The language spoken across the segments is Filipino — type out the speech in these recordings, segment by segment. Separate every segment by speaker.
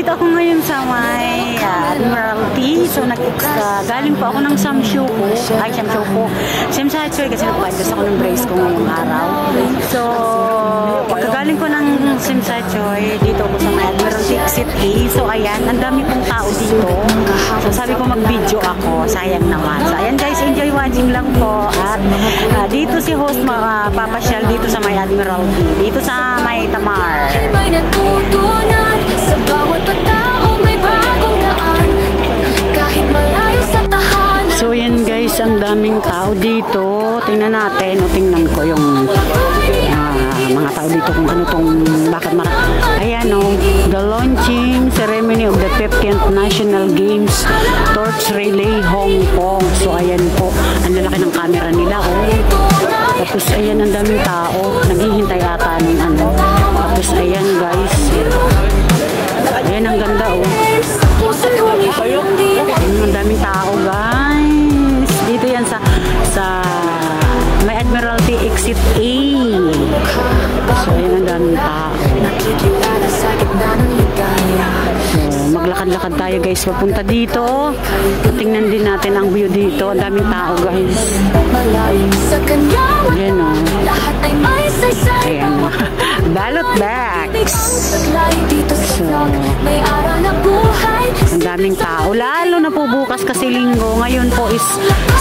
Speaker 1: Nandito ako ngayon sa may Admiralty. So, galing po ako ng Samshuko. Simsatchoy kasi nagpa-adjust ako ng brace ko ngayong araw. So, pagkagaling ko ng Simsatchoy, dito ako sa may Admiralty Exit A. So, ayan, ang dami pong tao dito. So, sabi ko mag-video ako. Sayang naman. So, ayan guys, enjoy watching lang po. At dito si host papasyal dito sa may Admiralty. Dito sa may Tamar.
Speaker 2: Sa bawat tao may bagong daan, kahit malayo sa tahanan.
Speaker 1: So yan guys, ang daming tao dito. Tingnan natin, tingnan ko yung mga tao dito kung ano tong bakit ayan the launching ceremony of the 50th National Games Torch Relay Hong Kong. So ayan po, ang lalaki ng camera nila tapos ayan ang daming tao, naghihintay ata ng ano. Tapos ayan guys, ayan ang ganda ang daming tao guys. Dito yan sa may Admiralty Exit A. So ayan ang daming tao. So maglakad-lakad tayo guys papunta dito. Tingnan din natin ang view dito. Ang daming tao guys. Ayan ayan balot bags. So ang daming tao, lalo na po bukas kasi linggo. Ngayon po is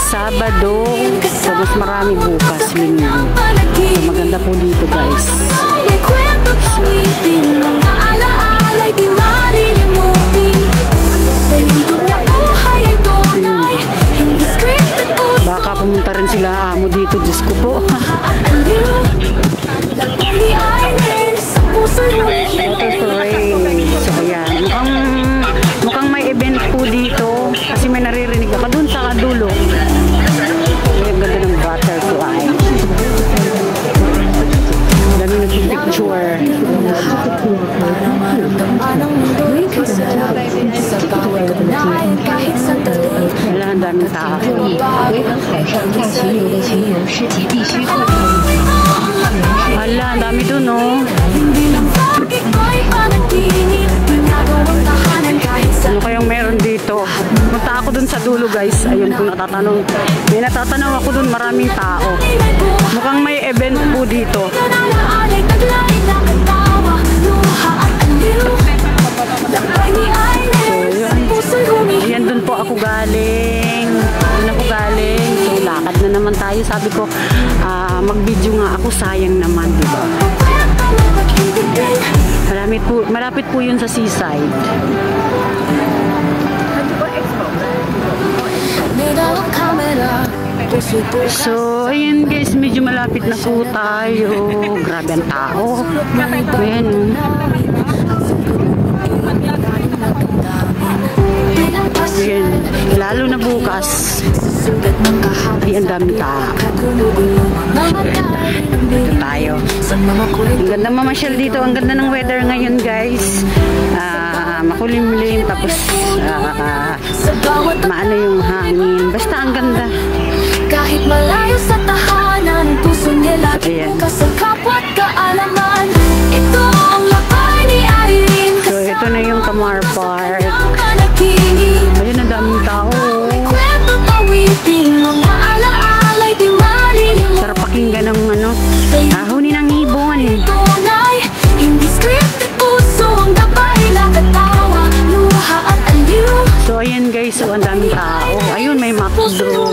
Speaker 1: Sabado, so mas marami bukas linggo. So maganda po dito guys. Baka pumunta rin sila amo dito, Diyos ko po. So ayan, mukhang may event po dito kasi may naririnig ako dun sa dulo. Ang ganda ng butterfly. Dami nagpipicture. Wala, ang daming tao. Wala, ang dami dun ano kayang meron dito? Punta ako dun sa dulo guys. Ayun kung natatanong. May natatanaw ako dun, maraming tao. Mukhang may event po dito. So yun. Ayan dun po ako galing. Dun ako galing. So lakad na naman tayo. Sabi ko mag-video nga ako, sayang naman, diba? Malapit po yun sa seaside. So, ayun guys, medyo malapit na po tayo. Grabe ang tao. Ayan Ayan, lalo na bukas. Ay, ang dami tao. Dito tayo. Ang ganda mamasyal dito. Ang ganda ng weather ngayon guys. Makulimlim tapos maano yung hangin. Basta ang ganda.
Speaker 2: Kahit malayo sa tahanan, puso nila bukas ang kapwa't kaalaman. Ito ang labay ni Irene.
Speaker 1: So ito na yung Tamar Park. Ayun, ang daming tao. Sarap pakinggan ng huni ng ibon. So ayan guys, so ang daming tao. Ayun, may McDo.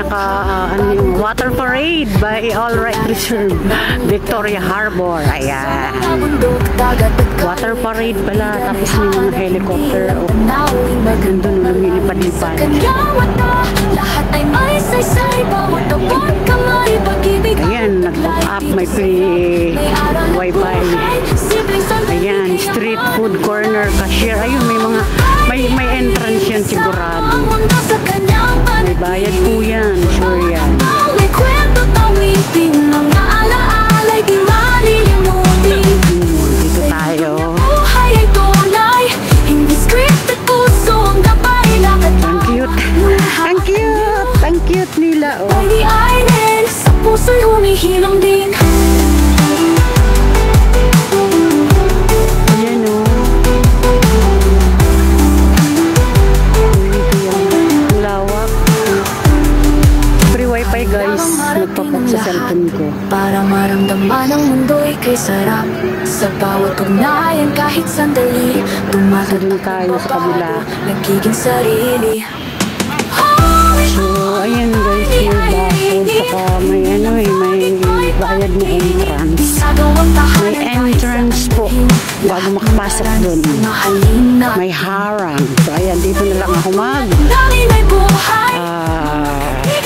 Speaker 1: Ay, yung water parade by All Right Reserve Victoria Harbor. Ayan, water parade pala. Tapos may mga helicopter nandun lumilipad-lipad. Ayan, nag-pop up, may free wifi. Ayan, street food corner, cashier. Ayun, may entrance yan sigurado. May bayad po yan, sure yan. Dito tayo. Ang cute. Ang cute. Ang cute nila, oh.
Speaker 2: puso'y humihilom din.
Speaker 1: Ayan o. Ang lawak. Free wifi guys. Nagpapak sa cellphone ko.
Speaker 2: Para maramdaman ang mundo'y kay sarap. Sa bawat ugnayan kahit sandali,
Speaker 1: Doon tayo sa kabila.
Speaker 2: nagiging sarili.
Speaker 1: So, ayan guys, may bakod. Saka may ano eh, may bayad na entrance. May entrance po. Bago makapasok doon. May harang. So, ayan, dito na lang ako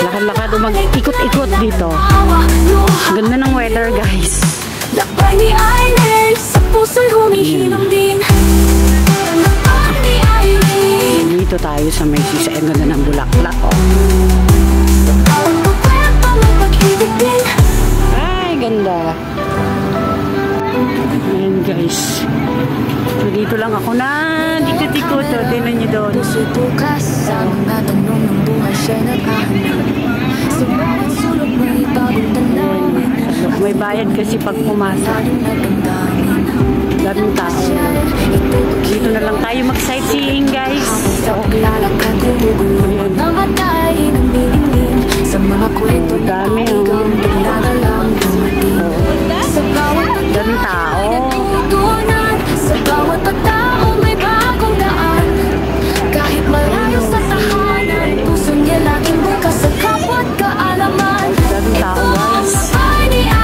Speaker 1: lakad-lakad o mag-ikot-ikot dito. Ganda ng weather guys.
Speaker 2: Lakbay ni Aileen, sa puso'y humihilom din. Lakbay ni Aileen,
Speaker 1: Dito tayo sa may sisa. Ang ganda ng bulaklak. Oh.
Speaker 2: bawat pagkwento may pag-ibig din.
Speaker 1: Ay, ganda. Ayan guys. So, dito lang ako na dikot-ikot. So, tinan nyo doon.
Speaker 2: Puso'y bukas, sa mga tanong ng buhay siya'y naghahanap. Sa bawat sulok may bagong tanawin.
Speaker 1: May bayad kasi pag pumasok.
Speaker 2: Lalo na damdamin.
Speaker 1: Daming tao. Dito na lang tayo mag-sightseeing guys.
Speaker 2: Sa paglalakad, gumugulo ng hatayin ang nilingin. Sa mga kwento na
Speaker 1: Dami, oh.
Speaker 2: ikaw pinadalang dumating. Sa bawat
Speaker 1: Daming tao.
Speaker 2: tutunan, sa bawat tao may bagong daan. Kahit malayo sa tahanan, puso niya laging bukas sa kapwa't kaalaman.
Speaker 1: Daming tao guys.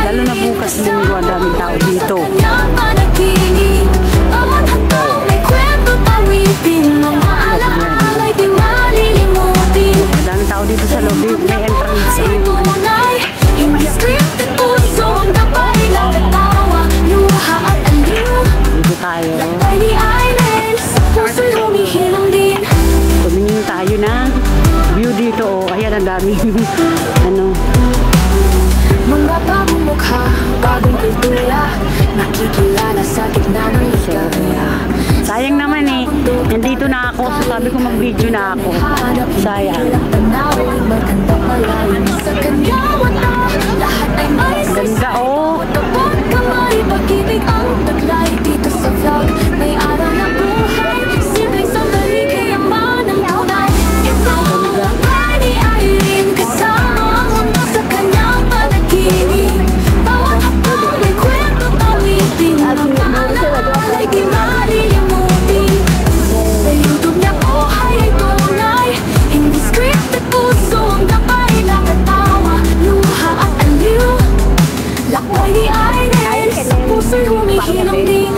Speaker 1: Lalo na bukas linggo, ang daming tao dito.
Speaker 2: Kanyang panaginip, bawat hataw may kwento tawitin. Mga alaala di malilimutin.
Speaker 1: Ang daming tao dito sa lobby. May entrance.
Speaker 2: Tunay, hindi scripted, pusong gabay lang katawa, luha at aliw.
Speaker 1: Dito tayo.
Speaker 2: Lakbay ni Aileen, sa puso'y humihilom din.
Speaker 1: Tumingin tayo na view dito. Oh. Ayan, ang daming ano.
Speaker 2: Mga bagong mukha, bagong kultura, nakikilala sa gitna ng ligaya.
Speaker 1: Sayang naman eh. Nandito na ako. So sabi ko mag-video na ako. Sayang.
Speaker 2: Tanawin, magandang malalim sa kanya mata. Lahat ay may
Speaker 1: Ganda oh.
Speaker 2: Tapos kamay, pag-ibig ang taglay dito sa vlog. May araw na buhay, simpleng sandali, kayaman ang tunay. Ito ang lakbay ni Aileen, kasama ang mundo sa kanyang panaginip. Bawat hapon may kwento tawitin, ang maalaala ay di malilimutin. Sa YouTube niya buhay ay tunay, hindi scripted, puso ang gabay lang katawa, luha at aliw. Lakbay ni Aileen, sa puso'y humihilom din.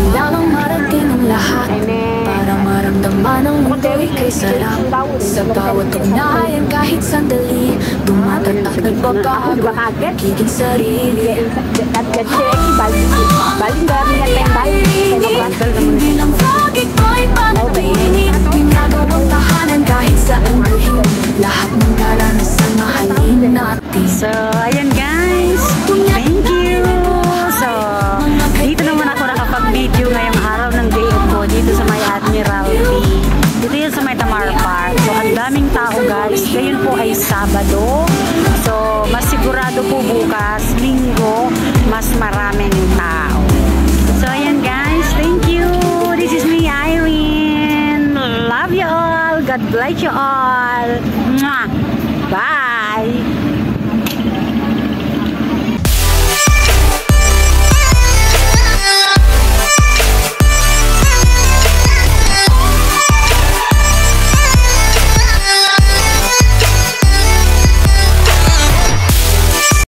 Speaker 2: Kailangang marating ang lahat para maramdaman ang mundo'y kay sarap. Sa bawat ugnayan kahit sandali, tumatatak nagbabago, nagiging sarili. Hindi lang vlogig ko'y panaginip, ginagawang tahanan kahit saan buhin. Lahat ng karanasan mahalin natin.
Speaker 1: So, ayan guys. Thank you. So, dito naman ako nakapag-video ngayong araw ng day off ko dito sa may Admiralty. Dito yan sa may Tamar Park. So, ang daming tao guys. Ngayon po ay Sabado. So, mas sigurado po bukas, Linggo, mas maraming tao. So, ayan guys. Thank you. This is me, Irene. Love you all. God bless you all.